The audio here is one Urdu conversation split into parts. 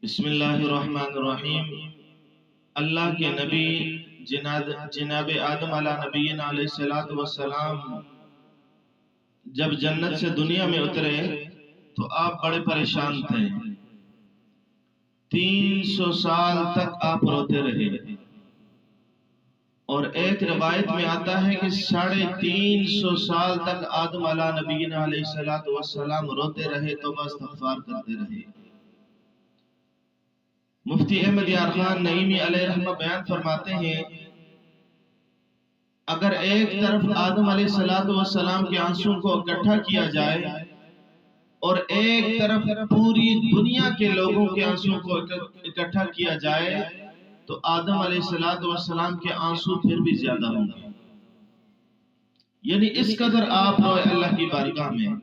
بسم اللہ الرحمن الرحیم۔ اللہ کے نبی جناب آدم علیہ نبینا علیہ السلام جب جنت سے دنیا میں اترے تو آپ بڑے پریشان تھے۔ 300 سال تک آپ روتے رہے، اور ایک روایت میں آتا ہے کہ 350 سال تک آدم علیہ نبینا علیہ السلام روتے رہے، توبہ استغفار کرتے رہے۔ مفتی احمد یار خان نعیمی علیہ رحمہ بیان فرماتے ہیں، اگر ایک طرف آدم علیہ السلام کے آنسوں کو اکٹھا کیا جائے اور ایک طرف پوری دنیا کے لوگوں کے آنسوں کو اکٹھا کیا جائے تو آدم علیہ السلام کے آنسو پھر بھی زیادہ ہوں گے۔ یعنی اس قدر آپ روئے اللہ کی بارگاہ میں،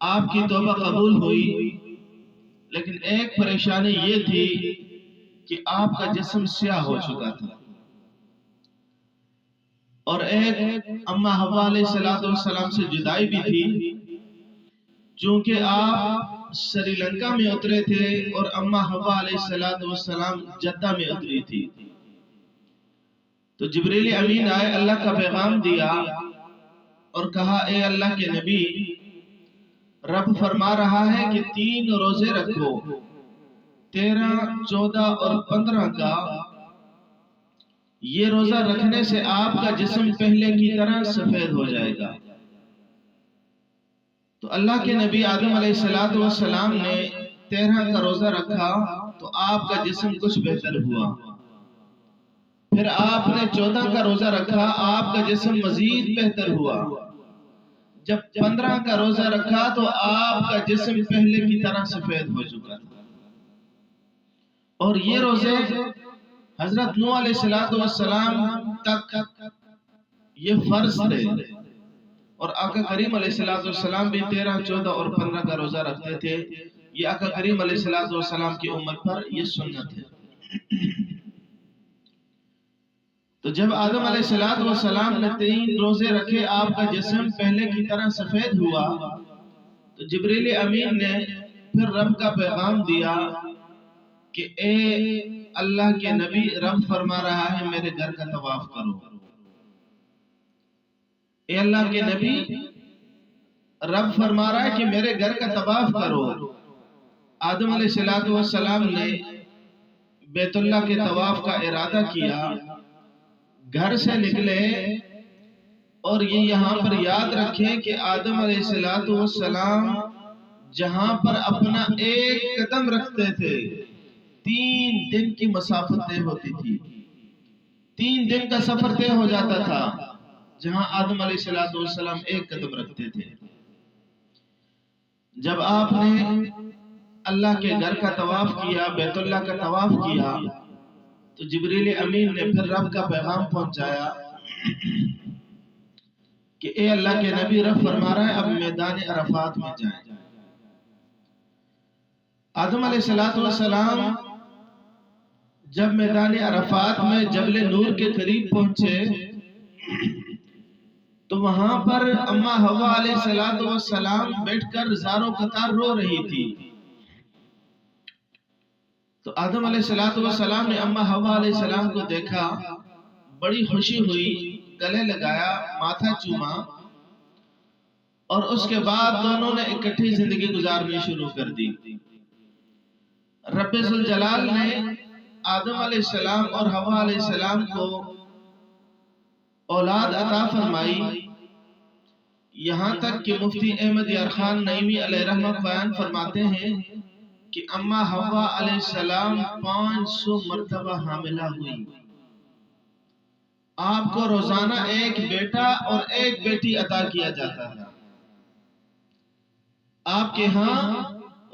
آپ کی توبہ قبول ہوئی، لیکن ایک پریشانی یہ تھی کہ آپ کا جسم سیاہ ہو چکا تھا، اور ایک اما حوا علیہ السلام سے جدائی بھی تھی، چونکہ آپ سری لنکا میں اترے تھے اور اما حوا علیہ السلام جدہ میں اتری تھی۔ تو جبریل امین آئے، اللہ کا پیغام دیا اور کہا، اے اللہ کے نبی، رب فرما رہا ہے کہ 3 روزے رکھو، 13، 14 اور 15 کا۔ یہ روزہ رکھنے سے آپ کا جسم پہلے کی طرح سفید ہو جائے گا۔ تو اللہ کے نبی آدم علیہ السلام نے 13 کا روزہ رکھا تو آپ کا جسم کچھ بہتر ہوا۔ پھر آپ نے 14 کا روزہ رکھا، آپ کا جسم مزید بہتر ہوا۔ جب 15 کا روزہ رکھا تو آپ کا جسم پہلے کی طرح سفید ہو چکا تھا۔ اور یہ روزے حضرت نوح علیہ السلام تک یہ فرض تھے، اور آقا کریم علیہ السلام بھی 13، 14 اور 15 کا روزہ رکھتے تھے۔ یہ آقا کریم علیہ السلام کی امت پر یہ سنت ہے۔ تو جب آدم علیہ السلام نے 3 روزے رکھے، آپ کا جسم پہلے کی طرح سفید ہوا، تو جبریل امین نے پھر رب کا پیغام دیا کہ اے اللہ کے نبی، رب فرما رہا ہے میرے گھر کا طواف کرو۔ اے اللہ کے نبی، رب فرما رہا ہے کہ میرے گھر کا طواف کرو۔ آدم علیہ السلام نے بیت اللہ کے طواف کا ارادہ کیا، گھر سے نکلے، اور یہ یہاں پر یاد رکھیں کہ آدم علیہ السلام جہاں پر اپنا ایک قدم رکھتے تھے 3 دن کی مسافت طے ہوتی تھی، 3 دن کا سفر طے ہو جاتا تھا جہاں آدم علیہ السلام ایک قدم رکھتے تھے۔ جب آپ نے اللہ کے گھر کا طواف کیا، بیت اللہ کا طواف کیا، تو جبریل امین نے پھر رب کا پیغام پہنچایا کہ اے اللہ کے نبی، رب فرما رہا ہے اب میدان عرفات میں جائیں۔ آدم علیہ السلام جب میدان عرفات میں جبل نور کے قریب پہنچے تو وہاں پر اما حوا علیہ السلام بیٹھ کر زاروں قطار رو رہی تھی۔ تو آدم علیہ السلام نے اما حوا علیہ السلام کو دیکھا، بڑی خوشی ہوئی، گلے لگایا، ماتھا چوما، اور اس کے بعد دونوں نے اکٹھی زندگی گزارنی شروع کر دی۔ رب ذوالجلال نے آدم علیہ السلام اور حوا علیہ السلام کو اولاد عطا فرمائی، یہاں تک کہ مفتی احمد یار خان نعیمی علیہ رحمہ بیان فرماتے ہیں کہ اما حوا علیہ السلام 500 مرتبہ حاملہ ہوئی۔ آپ کو روزانہ ایک بیٹا اور ایک بیٹی عطا کیا جاتا ہے۔ آپ کے ہاں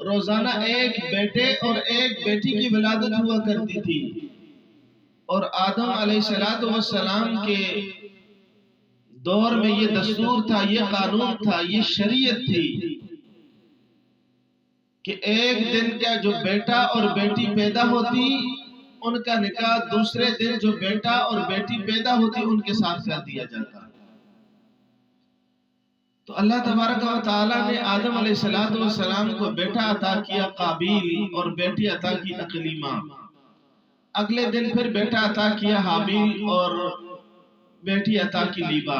روزانہ ایک بیٹے اور ایک بیٹی کی ولادت ہوا کرتی تھی، اور آدم علیہ السلام کے دور میں یہ دستور تھا، یہ قانون تھا، یہ شریعت تھی کہ ایک دن کا جو بیٹا اور بیٹی پیدا ہوتی ان کا نکاح دوسرے دن جو بیٹا اور بیٹی پیدا ہوتی ان کے ساتھ کر دیا جاتا۔ تو اللہ تبارک و تعالیٰ نے آدم علیہ السلام کو بیٹا عطا کیا قابیل اور بیٹی عطا کی اقلیمہ. اگلے دن پھر بیٹا عطا کیا حابیل اور بیٹی عطا کی لیبا.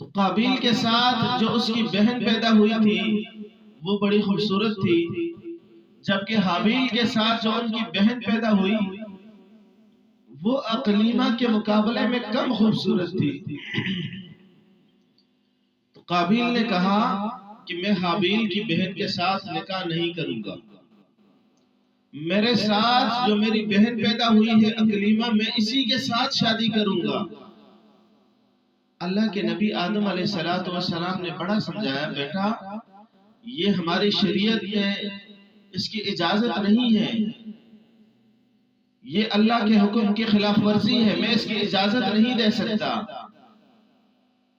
تو قابیل کے ساتھ جو اس کی بہن پیدا ہوئی تھی وہ بڑی خوبصورت تھی، جبکہ حابیل کے ساتھ جو ان کی بہن پیدا ہوئی وہ اقلیمہ کے مقابلے میں کم خوبصورت تھی. تو قابیل نے کہا کہ میں حابیل کی بہن کے ساتھ نکاح نہیں کروں گا، میرے ساتھ جو میری بہن پیدا ہوئی ہے اقلیمہ، میں اسی کے ساتھ شادی کروں گا. اللہ کے نبی آدم علیہ السلام نے بڑا سمجھایا، بیٹا یہ ہماری شریعت میں اس کی اجازت نہیں ہے، یہ اللہ کے حکم کی خلاف ورزی ہے، میں اس کی اجازت نہیں دے سکتا.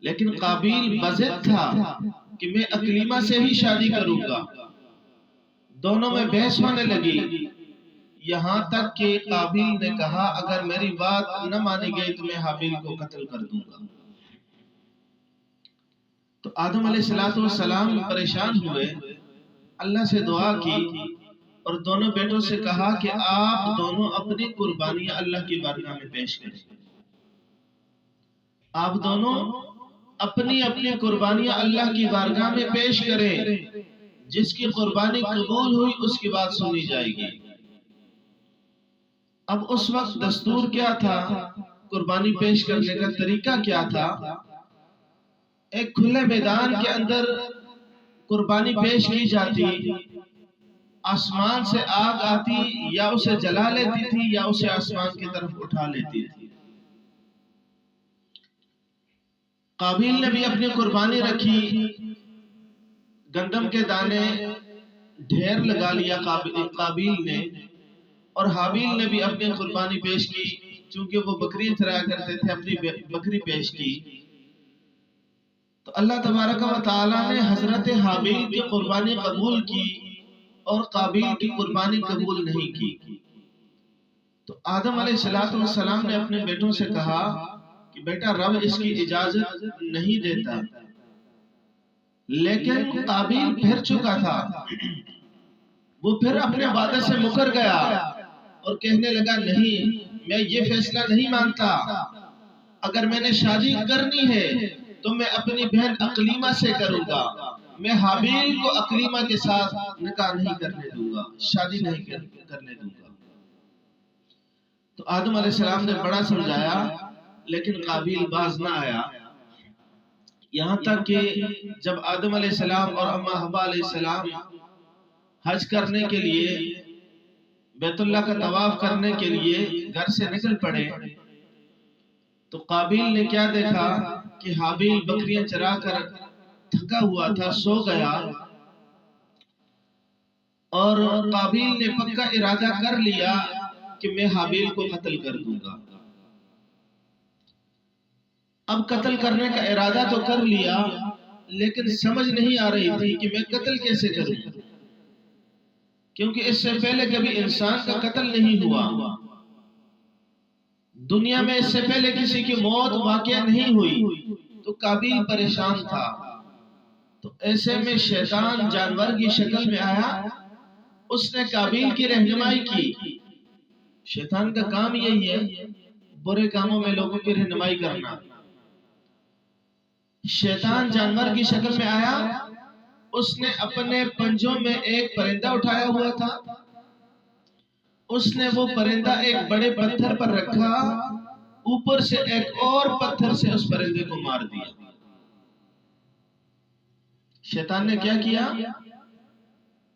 لیکن قابیل بضد تھا کہ میں اقلیمہ سے ہی شادی کروں گا. دونوں میں بحث ہونے لگی، یہاں تک کہ قابیل نے کہا اگر میری بات نہ مانی گئی تو میں حابیل کو قتل کر دوں گا. تو آدم علیہ السلام پریشان ہوئے، اللہ سے دعا کی اور دونوں بیٹوں سے کہا کہ آپ دونوں اپنی قربانیاں اللہ کی بارگاہ میں پیش کریں. آپ دونوں اپنی اپنی قربانیاں اللہ کی بارگاہ میں پیش کریں، جس کی قربانی قبول ہوئی اس کی بات سنی جائے گی. اب اس وقت دستور کیا تھا، قربانی پیش کرنے کا طریقہ کیا تھا؟ ایک کھلے میدان کے اندر قربانی پیش کی جاتی، آسمان سے آگ آتی، یا اسے جلا لیتی تھی یا اسے آسمان کی طرف اٹھا لیتی تھی. قابیل نے بھی اپنی قربانی رکھی، گندم کے دانے ڈھیر لگا لیا قابیل نے، اور حابیل نے بھی اپنی قربانی پیش کی. چونکہ وہ بکری چرایا کرتے تھے، اپنی بکری پیش کی. تو اللہ تبارک و تعالیٰ نے حضرت حابیل کی قربانی قبول کی اور قابیل کی قربانی قبول نہیں کی. تو آدم علیہ السلام نے اپنے بیٹوں سے کہا کہ بیٹا رب اس کی اجازت نہیں دیتا. لیکن قابیل پھر چکا تھا، وہ پھر اپنے وعدے سے مکر گیا اور کہنے لگا نہیں، میں یہ فیصلہ نہیں مانتا، اگر میں نے شادی کرنی ہے تو میں اپنی بہن اقلیمہ سے کروں گا، میں حابیل کو اقلیمہ کے ساتھ نکاح نہیں کرنے دوں گا، شادی نہیں کرنے دوں گا. تو آدم علیہ السلام نے بڑا سمجھایا لیکن قابیل باز نہ آیا. یہاں تک کہ جب آدم علیہ السلام اور اماں حوا علیہ السلام حج کرنے کے لیے، بیت اللہ کا طواف کرنے کے لیے گھر سے نکل پڑے، تو قابیل نے کیا دیکھا کہ حابیل بکریاں چرا کر تھکا ہوا تھا، سو گیا، اور قابیل نے پکا ارادہ کر لیا کہ میں حابیل کو قتل کر دوں گا. اب قتل کرنے کا ارادہ تو کر لیا، لیکن سمجھ نہیں آ رہی تھی کہ میں قتل کیسے کروں، کیونکہ اس سے پہلے کبھی انسان کا قتل نہیں ہوا، دنیا میں اس سے پہلے کسی کی موت واقعہ نہیں ہوئی. تو قابیل پریشان تھا. تو ایسے میں شیطان جانور کی شکل میں آیا، اس نے قابیل کی رہنمائی کی. شیطان کا کام یہی ہے، برے کاموں میں لوگوں کی رہنمائی کرنا. شیطان جانور کی شکل میں آیا، اس نے اپنے پنجوں میں ایک پرندہ اٹھایا ہوا تھا، اس نے وہ پرندہ ایک بڑے پتھر پر رکھا، اوپر سے ایک اور پتھر سے اس پرندے کو مار دیا. شیطان نے کیا کیا؟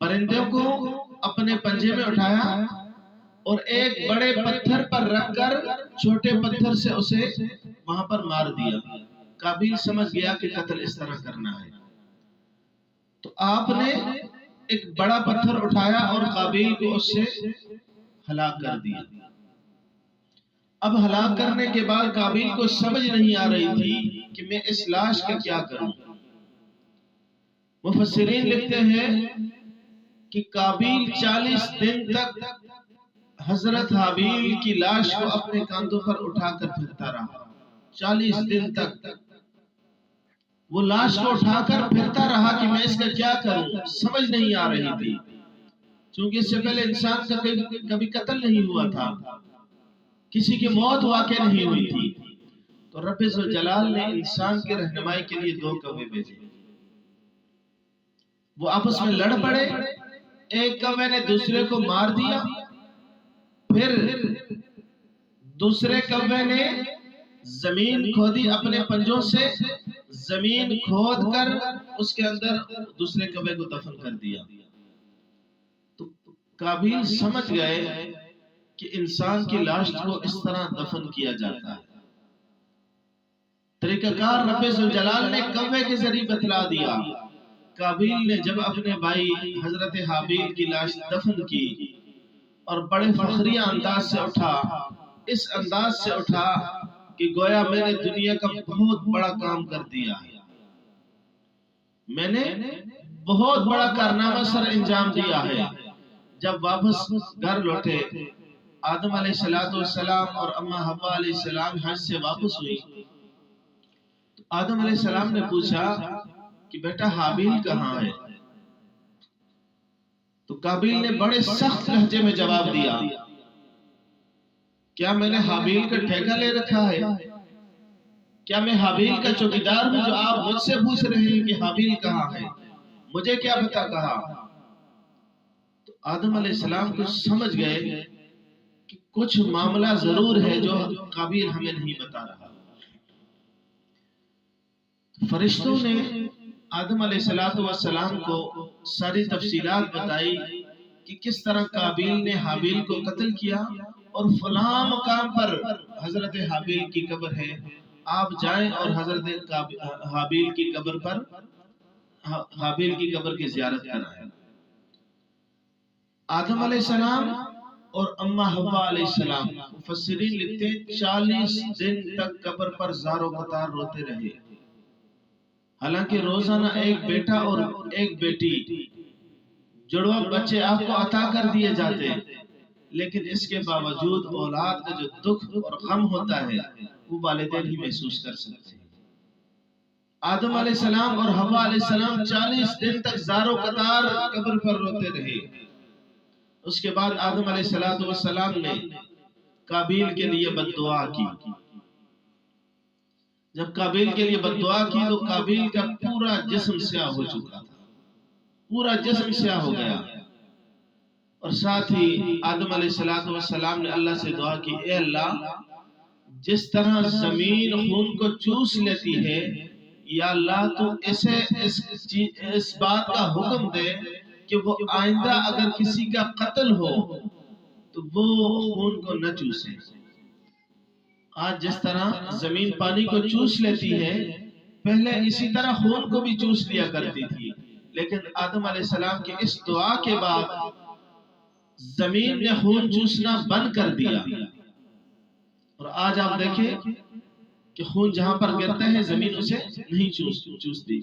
پرندے کو اپنے پنجے میں اٹھایا اور ایک بڑے پتھر پر رکھ کر چھوٹے پتھر سے اسے وہاں پر مار دیا. قابیل سمجھ گیا کہ قتل اس طرح کرنا ہے. تو آپ نے ایک بڑا پتھر اٹھایا اور قابیل کو اس سے ہلاک کر دیا. اب ہلاک کرنے کے بعد قابیل کو سمجھ نہیں آ رہی تھی کہ میں اس لاش کا کیا کروں. مفسرین لکھتے ہیں کہ قابیل 40 دن تک حضرت حابیل کی لاش کو اپنے کاندھوں پر اٹھا کر پھرتا رہا. 40 دن تک. وہ لاش کو اٹھا کر پھرتا رہا کہ میں اس کا کیا کروں، سمجھ نہیں آ رہی تھی، چونکہ اس سے پہلے انسان کا کبھی قتل نہیں ہوا تھا، کسی کی موت واقع نہیں ہوئی تھی۔ تو رب ذوالجلال نے انسان کی رہنمائی کے لیے 2 کوے بھیجے، وہ آپس میں لڑ پڑے، ایک کوے نے دوسرے کو مار دیا، پھر دوسرے کوے نے زمین کھودی، اپنے پنجوں سے زمین کھود کر اس کے اندر دوسرے کوے کو دفن کر دیا۔ تو قابیل سمجھ گئے کہ انسان کی لاش کو اس طرح دفن کیا جاتا ہے۔ طریقہ کار رب ذوالجلال نے کوے کے ذریعے بتلا دیا۔ قابیل نے جب اپنے بھائی حضرت حابیل کی لاش دفن کی اور بڑے فخریہ انداز سے اٹھا، اس انداز سے اٹھا کہ گویا میں نے دنیا کا بہت بڑا کام کر دیا ہے، میں نے بہت بڑا کارنامہ سر انجام دیا ہے۔ جب واپس گھر لوٹے، آدم علیہ السلام اور اماں حوا علیہ السلام حج سے واپس ہوئی، تو آدم علیہ السلام نے پوچھا کہ بیٹا حابیل کہاں ہے؟ تو قابیل نے بڑے سخت لہجے میں جواب دیا، کیا میں نے حابیل کا ٹھیکہ لے رکھا ہے؟ کیا میں حابیل کا چوکیدار ہوں جو آپ مجھ سے پوچھ رہے ہیں کہ حابیل کہاں ہے؟ مجھے کیا پتا کہا؟ تو آدم علیہ السلام کو سمجھ گئے کہ کچھ معاملہ ضرور ہے جو قابیل ہمیں نہیں بتا رہا۔ فرشتوں نے آدم علیہ السلام کو ساری تفصیلات بتائی کہ کس طرح قابیل نے حابیل کو قتل کیا، اور فلاں مقام پر حضرت حابیل کی قبر ہے، آپ جائیں اور حضرت حابیل کی قبر پر حابیل کی قبر کی زیارت کرائیں۔ آدم علیہ السلام اور اماں حوا علیہ السلام، مفسرین لکھتے ہیں 40 دن تک قبر پر زاروں قطار روتے رہے۔ حالانکہ روزانہ ایک بیٹا اور ایک بیٹی جڑواں بچے آپ کو عطا کر دیے جاتے، لیکن اس کے باوجود اولاد کا جو دکھ اور غم ہوتا ہے وہ والدین ہی محسوس کر سکتے ہیں۔ آدم علیہ السلام اور حوا علیہ السلام 40 دن تک زاروں قطار قبر پر روتے رہے۔ اس کے بعد آدم علیہ السلام نے قابیل کے لیے بد دعا کی۔ جب قابیل کے لیے بد دعا کی تو قابیل کا پورا جسم سیاہ ہو چکا تھا، پورا جسم سیاہ ہو گیا، اور ساتھ ہی آدم علیہ السلام نے اللہ سے دعا کی، اے اللہ، جس طرح زمین خون کو چوس لیتی ہے، یا اللہ تو اسے اس بات کا حکم دے کہ وہ آئندہ اگر کسی کا قتل ہو تو وہ خون کو نہ چوسے۔ آج جس طرح زمین پانی کو چوس لیتی ہے، پہلے اسی طرح خون کو بھی چوس لیا کرتی تھی، لیکن آدم علیہ السلام کی اس دعا کے بعد زمین نے خون چوسنا بند کر دیا، اور آج آپ دیکھیں کہ خون جہاں پر گرتا ہے زمین اسے نہیں چوستی۔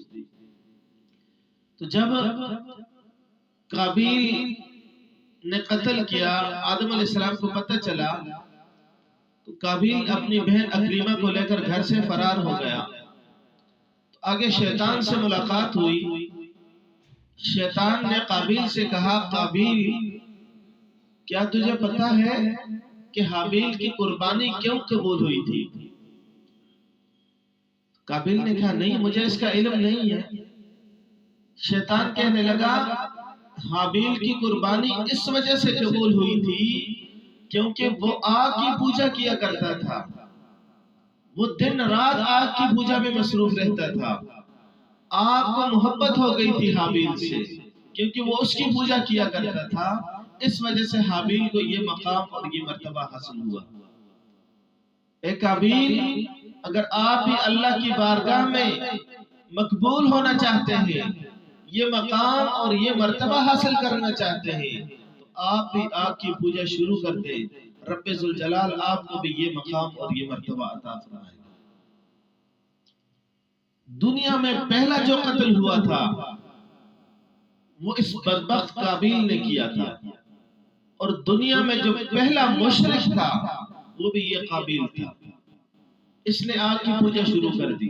تو جب قابیل نے قتل کیا، آدم علیہ السلام کو پتہ چلا، تو قابیل اپنی بہن اکریمہ کو لے کر گھر سے فرار ہو گیا۔ تو آگے شیطان سے ملاقات ہوئی۔ شیطان نے قابیل سے کہا، قابیل، کیا تجھے پتا ہے کہ حابیل کی قربانی کیوں قبول ہوئی تھی؟ قابیل نے کہا، نہیں، مجھے اس کا علم نہیں ہے۔ شیطان کہنے لگا، حابیل کی قربانی اس وجہ سے قبول ہوئی تھی کیونکہ وہ آگ کی پوجا کیا کرتا تھا، وہ دن رات آگ کی پوجا میں مصروف رہتا تھا۔ آگ کو محبت ہو گئی تھی حابیل سے کیونکہ وہ اس کی پوجا کیا کرتا تھا، اس وجہ سے حابیل کو یہ مقام اور یہ مرتبہ حاصل ہوا۔ اے قابیل، اگر آپ بھی اللہ کی بارگاہ میں مقبول ہونا چاہتے ہیں، یہ مقام اور یہ مرتبہ حاصل کرنا چاہتے ہیں، تو آپ بھی آگ کی پوجا شروع کر دیں، رب ذوالجلال آپ کو بھی یہ مقام اور یہ مرتبہ عطا فرمائے گا۔ دنیا میں پہلا جو قتل ہوا تھا وہ اس بدبخت قابیل نے کیا تھا، اور دنیا میں جو پہلا مشرک تھا وہ بھی یہ قابیل تھا، اس نے آگ کی پوجا شروع کر دی۔